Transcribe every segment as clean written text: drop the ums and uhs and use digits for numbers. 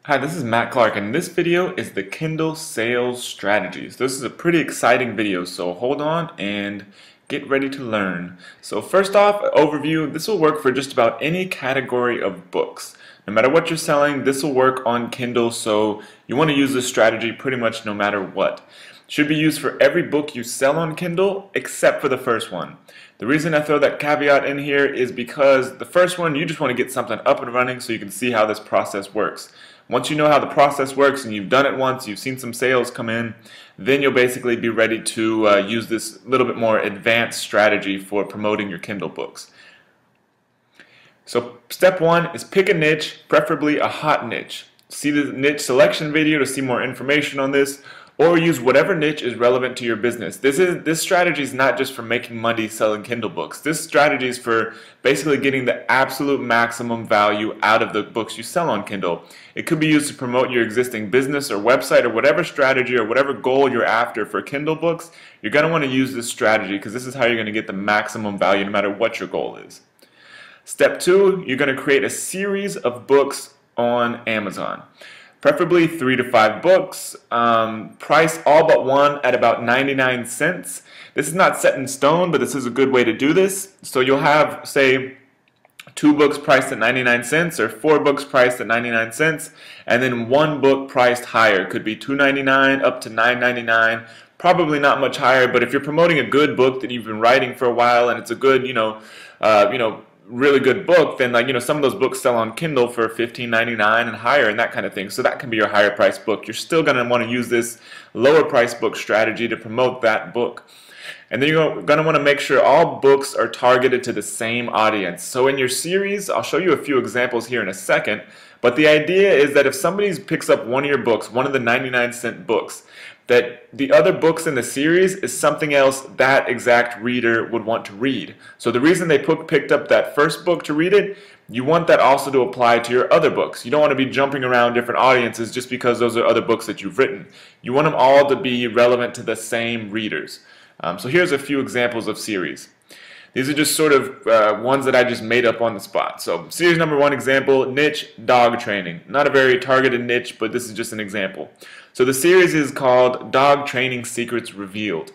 Hi, this is Matt Clark, and this video is the Kindle sales strategies. This is a pretty exciting video, so hold on and get ready to learn. So first off, overview, this will work for just about any category of books. No matter what you're selling, this will work on Kindle, so you want to use this strategy pretty much no matter what. It should be used for every book you sell on Kindle except for the first one. The reason I throw that caveat in here is because the first one, you just want to get something up and running so you can see how this process works. Once you know how the process works and you've done it once, you've seen some sales come in, then you'll basically be ready to use this little bit more advanced strategy for promoting your Kindle books. So step one is pick a niche, preferably a hot niche. See the niche selection video to see more information on this, or use whatever niche is relevant to your business. This strategy is not just for making money selling Kindle books. This strategy is for basically getting the absolute maximum value out of the books you sell on Kindle. It could be used to promote your existing business or website or whatever strategy or whatever goal you're after for Kindle books. You're going to want to use this strategy because this is how you're going to get the maximum value no matter what your goal is. Step two, you're going to create a series of books on Amazon. Preferably 3 to 5 books, price all but one at about 99 cents. This is not set in stone, but this is a good way to do this. So you'll have, say, 2 books priced at 99 cents or 4 books priced at 99 cents, and then 1 book priced higher. Could be $2.99 up to $9.99. Probably not much higher, but if you're promoting a good book that you've been writing for a while and it's a good, really good book, then some of those books sell on Kindle for $15.99 and higher and that kind of thing. So that can be your higher price book. You're still going to want to use this lower price book strategy to promote that book. And then you're going to want to make sure all books are targeted to the same audience. So in your series, I'll show you a few examples here in a second, but the idea is that if somebody picks up one of your books, one of the 99-cent books, that the other books in the series is something else that exact reader would want to read. So the reason they picked up that first book to read it, you want that also to apply to your other books. You don't want to be jumping around different audiences just because those are other books that you've written. You want them all to be relevant to the same readers. So here's a few examples of series. These are just sort of ones that I just made up on the spot. So series number 1 example, niche dog training. Not a very targeted niche, but this is just an example. So the series is called Dog Training Secrets Revealed.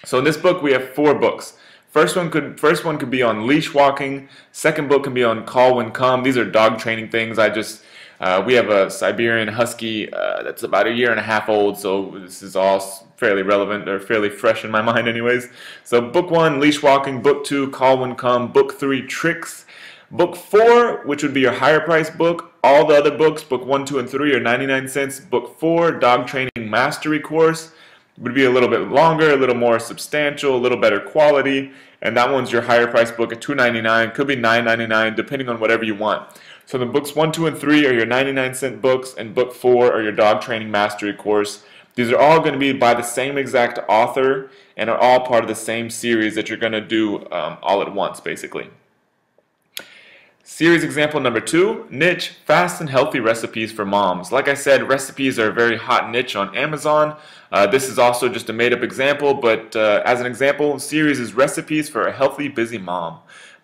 So in this book we have 4 books. First one could be on leash walking. Second book can be on call when come. These are dog training things. We have a Siberian Husky that's about 1.5 years old, so this is all fairly relevant or fairly fresh in my mind anyways. So book 1, leash walking. Book 2, call when come. Book 3, tricks. Book 4, which would be your higher price book. All the other books, book 1, 2, and 3 are 99 cents. Book 4, dog training mastery course, would be a little bit longer, a little more substantial, a little better quality, and that one's your higher price book at $2.99, could be $9.99 depending on whatever you want. So the books 1, 2, and 3 are your 99-cent books, and book 4 are your dog training mastery course. These are all going to be by the same exact author and are all part of the same series that you're going to do all at once basically. Series example number 2, niche, fast and healthy recipes for moms. Like I said, recipes are a very hot niche on Amazon. This is also just a made-up example, but as an example, series is recipes for a healthy, busy mom.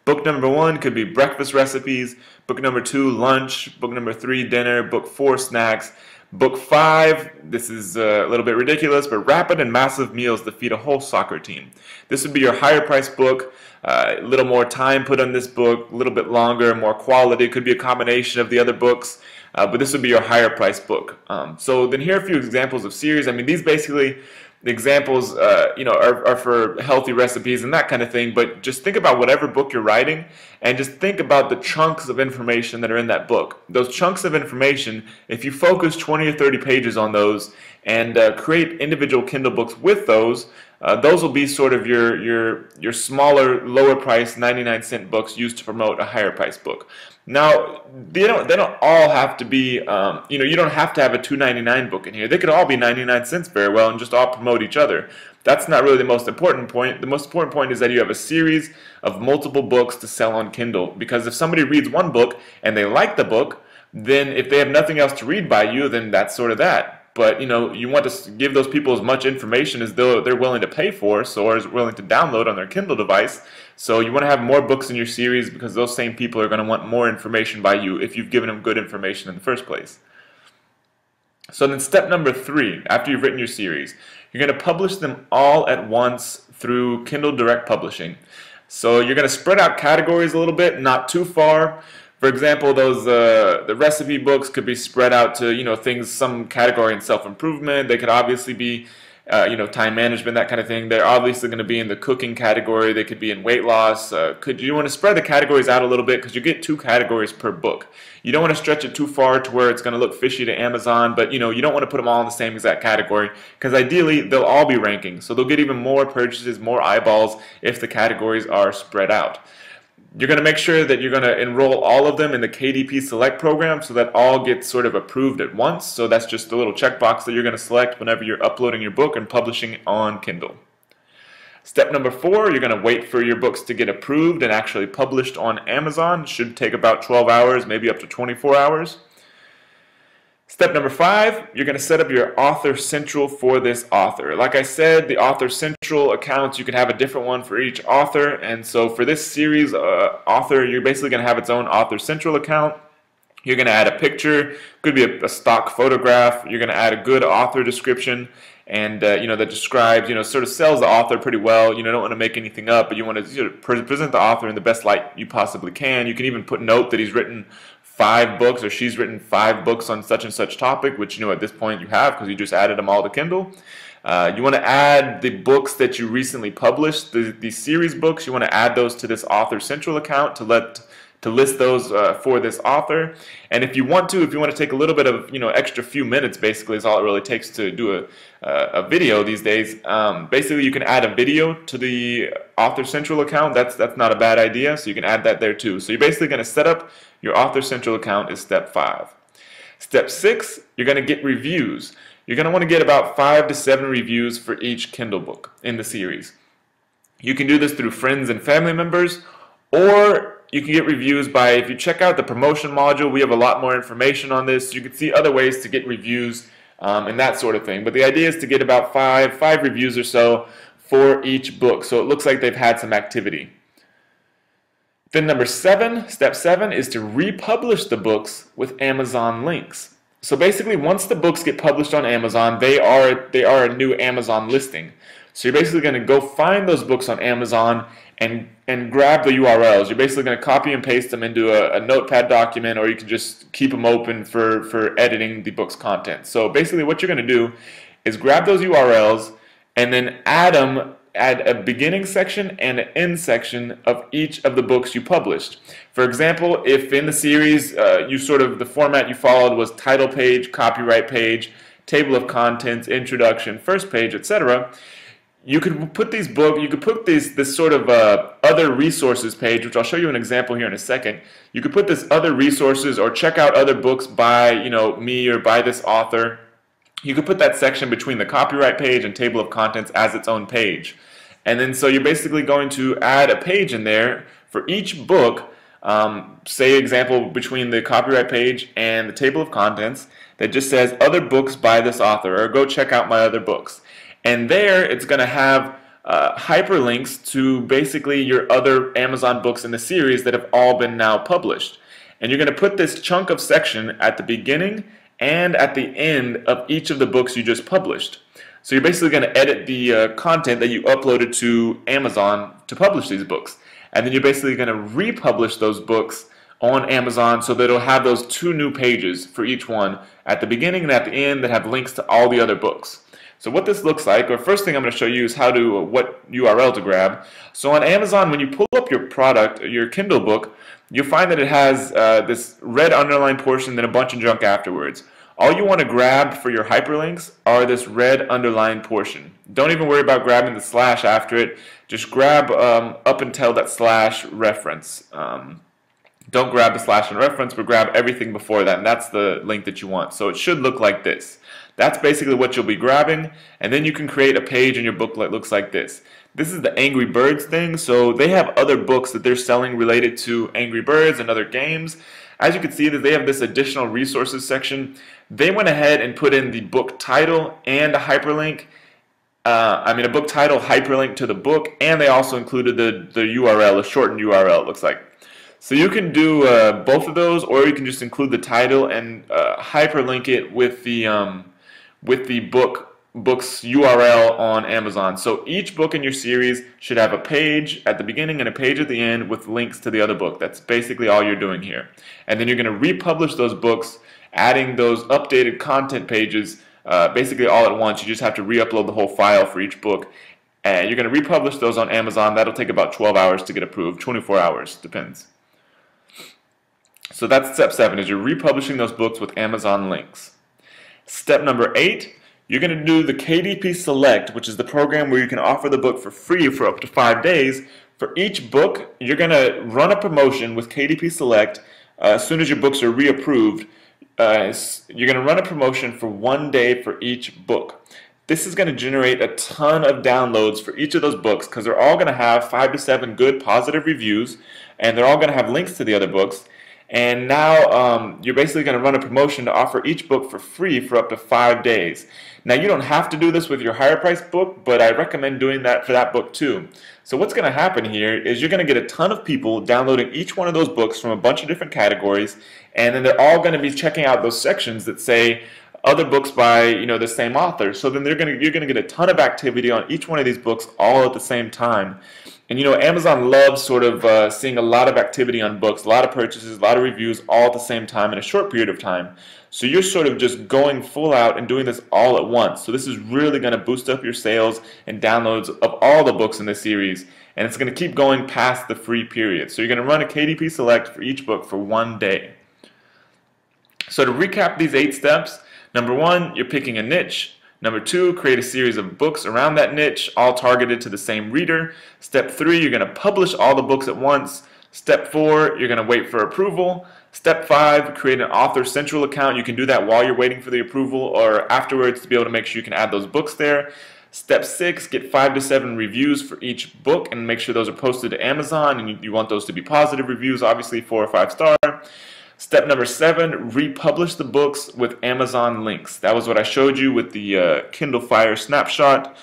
Book number 1 could be breakfast recipes. Book number 2, lunch. Book number 3, dinner. Book 4, snacks. Book 5, this is a little bit ridiculous, but rapid and massive meals to feed a whole soccer team. This would be your higher price book. A little more time put on this book, a little bit longer, more quality. It could be a combination of the other books, but this would be your higher price book. So then here are a few examples of series. I mean, these basically examples are for healthy recipes and that kind of thing, but just think about whatever book you're writing and just think about the chunks of information that are in that book. Those chunks of information, if you focus 20 or 30 pages on those and create individual Kindle books with those will be sort of your smaller, lower price 99-cent books used to promote a higher price book. Now, they don't all have to be, you don't have to have a $2.99 book in here. They could all be 99 cents very well and just all promote each other. That's not really the most important point. The most important point is that you have a series of multiple books to sell on Kindle. Because if somebody reads one book and they like the book, then if they have nothing else to read by you, then that's sort of that. But you want to give those people as much information as they're willing to pay for, so or is willing to download on their Kindle device. So you want to have more books in your series because those same people are going to want more information by you if you've given them good information in the first place. So then step number 3, after you've written your series, you're going to publish them all at once through Kindle Direct Publishing. So you're going to spread out categories a little bit, not too far. For example, those the recipe books could be spread out to things, some category in self-improvement. They could obviously be time management, that kind of thing. They're obviously going to be in the cooking category. They could be in weight loss. You want to spread the categories out a little bit because you get 2 categories per book. You don't want to stretch it too far to where it's going to look fishy to Amazon, but you don't want to put them all in the same exact category because ideally they'll all be ranking. So they'll get even more purchases, more eyeballs if the categories are spread out. You're going to make sure that you're going to enroll all of them in the KDP Select program so that all get sort of approved at once. So that's just the little checkbox that you're going to select whenever you're uploading your book and publishing on Kindle. Step number 4, you're going to wait for your books to get approved and actually published on Amazon. It should take about 12 hours, maybe up to 24 hours. Step number 5, you're going to set up your Author Central for this author. Like I said, the Author Central accounts, you can have a different one for each author. And so for this series author, you're basically going to have its own Author Central account. You're going to add a picture, could be a stock photograph. You're going to add a good author description, and that describes, sort of sells the author pretty well. You don't want to make anything up, but you want to present the author in the best light you possibly can. You can even put note that he's written 5 books or she's written 5 books on such and such topic, which at this point you have because you just added them all to Kindle. You want to add the books that you recently published, the series books. You want to add those to this Author Central account to list those for this author. And if you want to take a little bit of extra few minutes, basically is all it really takes to do a video these days. Basically, you can add a video to the Author Central account. That's not a bad idea. So you can add that there too. So you're basically going to set up your Author Central account is step 5. Step 6, you're going to get reviews. You're going to want to get about 5 to 7 reviews for each Kindle book in the series. You can do this through friends and family members, or you can get reviews by, if you check out the promotion module, we have a lot more information on this. You can see other ways to get reviews and that sort of thing. But the idea is to get about 5 reviews or so for each book. So it looks like they've had some activity. Then number 7, step 7, is to republish the books with Amazon links. So basically, once the books get published on Amazon, they are a new Amazon listing. So you're basically going to go find those books on Amazon and grab the URLs. You're basically going to copy and paste them into a notepad document, or you can just keep them open for editing the book's content. So basically what you're going to do is grab those URLs and then add a beginning section and an end section of each of the books you published. For example, if in the series the format you followed was title page, copyright page, table of contents, introduction, first page, etc., you could put this sort of other resources page, which I'll show you an example here in a second. You could put this other resources or check out other books by me or by this author. You could put that section between the copyright page and table of contents as its own page. And then so you're basically going to add a page in there for each book, say example between the copyright page and the table of contents, that just says other books by this author, or go check out my other books. And there it's going to have hyperlinks to basically your other Amazon books in the series that have all been now published. And you're going to put this chunk of section at the beginning and at the end of each of the books you just published. So you're basically going to edit the content that you uploaded to Amazon to publish these books. And then you're basically going to republish those books on Amazon so that it'll have those 2 new pages for each one at the beginning and at the end that have links to all the other books. So what this looks like, or first thing I'm going to show you is what URL to grab. So on Amazon, when you pull up your product, your Kindle book, you'll find that it has this red underline portion, then a bunch of junk afterwards. All you want to grab for your hyperlinks are this red underline portion. Don't even worry about grabbing the slash after it. Just grab up until that slash reference. Don't grab the slash and reference, but grab everything before that, and that's the link that you want. So it should look like this. That's basically what you'll be grabbing, and then you can create a page in your book that looks like this. This is the Angry Birds thing, so they have other books that they're selling related to Angry Birds and other games. As you can see, that they have this additional resources section. They went ahead and put in the book title and a hyperlink. A book title hyperlink to the book, and they also included the URL, a shortened URL it looks like. So you can do both of those, or you can just include the title and hyperlink it with the book's URL on Amazon. So each book in your series should have a page at the beginning and a page at the end with links to the other book. That's basically all you're doing here. And then you're going to republish those books, adding those updated content pages basically all at once. You just have to re-upload the whole file for each book. And you're going to republish those on Amazon. That'll take about 12 hours to get approved, 24 hours, depends. So that's step 7, is you're republishing those books with Amazon links. Step number 8, you're going to do the KDP Select, which is the program where you can offer the book for free for up to 5 days. For each book, you're going to run a promotion with KDP Select as soon as your books are reapproved. You're going to run a promotion for 1 day for each book. This is going to generate a ton of downloads for each of those books because they're all going to have 5 to 7 good positive reviews, and they're all going to have links to the other books. And now you're basically going to run a promotion to offer each book for free for up to 5 days. Now you don't have to do this with your higher price book, but I recommend doing that for that book too. So what's going to happen here is you're going to get a ton of people downloading each one of those books from a bunch of different categories, and then they're all going to be checking out those sections that say other books by the same author. So then you're going to get a ton of activity on each one of these books all at the same time. And Amazon loves sort of seeing a lot of activity on books, a lot of purchases, a lot of reviews all at the same time in a short period of time. So you're sort of just going full out and doing this all at once. So this is really going to boost up your sales and downloads of all the books in this series. And it's going to keep going past the free period. So you're going to run a KDP Select for each book for 1 day. So to recap these 8 steps, number 1, you're picking a niche. Number 2, create a series of books around that niche, all targeted to the same reader. Step 3, you're going to publish all the books at once. Step 4, you're going to wait for approval. Step 5, create an Author Central account. You can do that while you're waiting for the approval or afterwards to be able to make sure you can add those books there. Step 6, get 5 to 7 reviews for each book and make sure those are posted to Amazon, and you want those to be positive reviews, obviously 4 or 5 star. Step number 7, republish the books with Amazon links. That was what I showed you with the Kindle Fire snapshot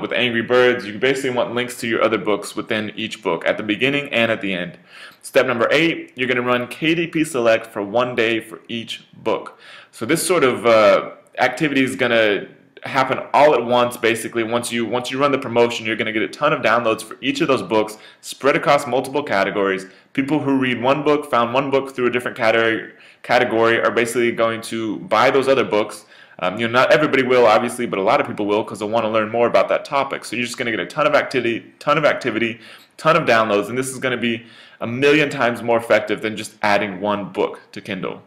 with Angry Birds. You basically want links to your other books within each book at the beginning and at the end. Step number 8, you're going to run KDP Select for 1 day for each book. So this sort of activity is going to happen all at once. Basically, once you run the promotion, you're going to get a ton of downloads for each of those books spread across multiple categories. People who read one book, found one book through a different category are basically going to buy those other books. Not everybody will, obviously, but a lot of people will because they'll want to learn more about that topic. So you're just going to get a ton of activity, ton of downloads, and this is going to be a million times more effective than just adding one book to Kindle.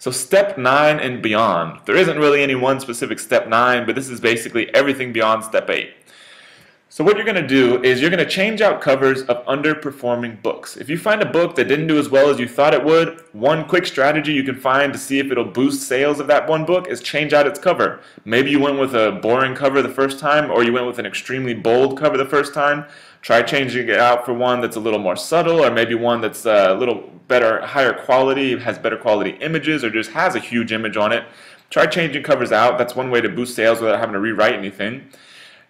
So step 9 and beyond. There isn't really any one specific step 9, but this is basically everything beyond step 8. So what you're going to do is you're going to change out covers of underperforming books. If you find a book that didn't do as well as you thought it would, one quick strategy you can find to see if it'll boost sales of that one book is change out its cover. Maybe you went with a boring cover the first time, or you went with an extremely bold cover the first time. Try changing it out for one that's a little more subtle, or maybe one that's a little better, higher quality, has better quality images, or just has a huge image on it. Try changing covers out. That's one way to boost sales without having to rewrite anything.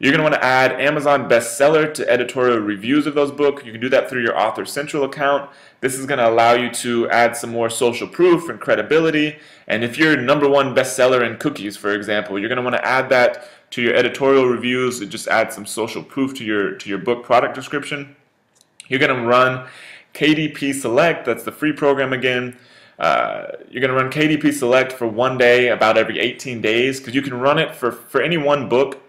You're going to want to add Amazon bestseller to editorial reviews of those books. You can do that through your Author Central account. This is going to allow you to add some more social proof and credibility. And if you're #1 bestseller in cookies, for example, you're going to want to add that to your editorial reviews. It just adds some social proof to your book product description. You're going to run KDP Select. That's the free program again. You're going to run KDP Select for 1 day about every 18 days because you can run it for any one book.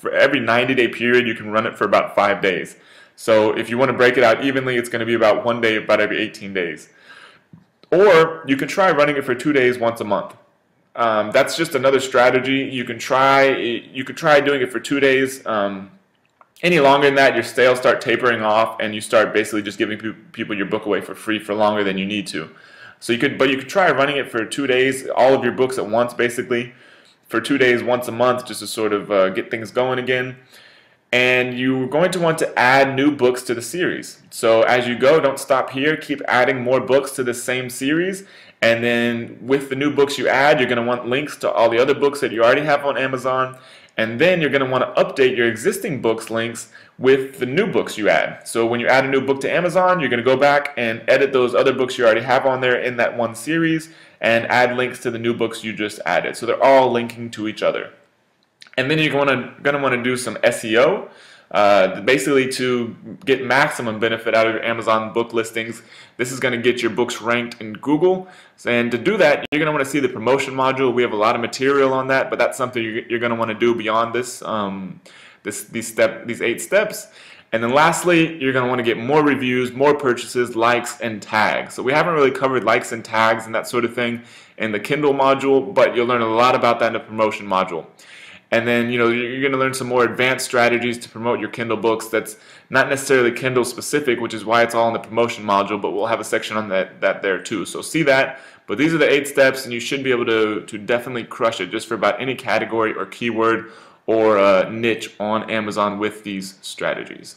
For every 90-day period, you can run it for about 5 days. So if you want to break it out evenly, it's going to be about 1 day about every 18 days. Or you can try running it for 2 days once a month. That's just another strategy. You can try doing it for 2 days. Any longer than that, your sales start tapering off, and you start basically just giving people your book away for free for longer than you need to. So you could try running it for 2 days, all of your books at once, basically. For 2 days once a month, just to sort of get things going again. And you're going to want to add new books to the series. So as you go, don't stop here. Keep adding more books to the same series. And then with the new books you add, you're going to want links to all the other books that you already have on Amazon. And then you're going to want to update your existing books links with the new books you add. So when you add a new book to Amazon, you're going to go back and edit those other books you already have on there in that one series and add links to the new books you just added. So they're all linking to each other. And then you're going to want to do some SEO, basically to get maximum benefit out of your Amazon book listings. This is going to get your books ranked in Google. And to do that, you're going to want to see the promotion module. We have a lot of material on that, but that's something you're going to want to do beyond this, these 8 steps. And then lastly, you're going to want to get more reviews, more purchases, likes, and tags. So we haven't really covered likes and tags and that sort of thing in the Kindle module, but you'll learn a lot about that in the promotion module. And then, you're going to learn some more advanced strategies to promote your Kindle books that's not necessarily Kindle specific, which is why it's all in the promotion module, but we'll have a section on that there too. So see that. But these are the 8 steps, and you should be able to definitely crush it just for about any category or keyword or niche on Amazon with these strategies.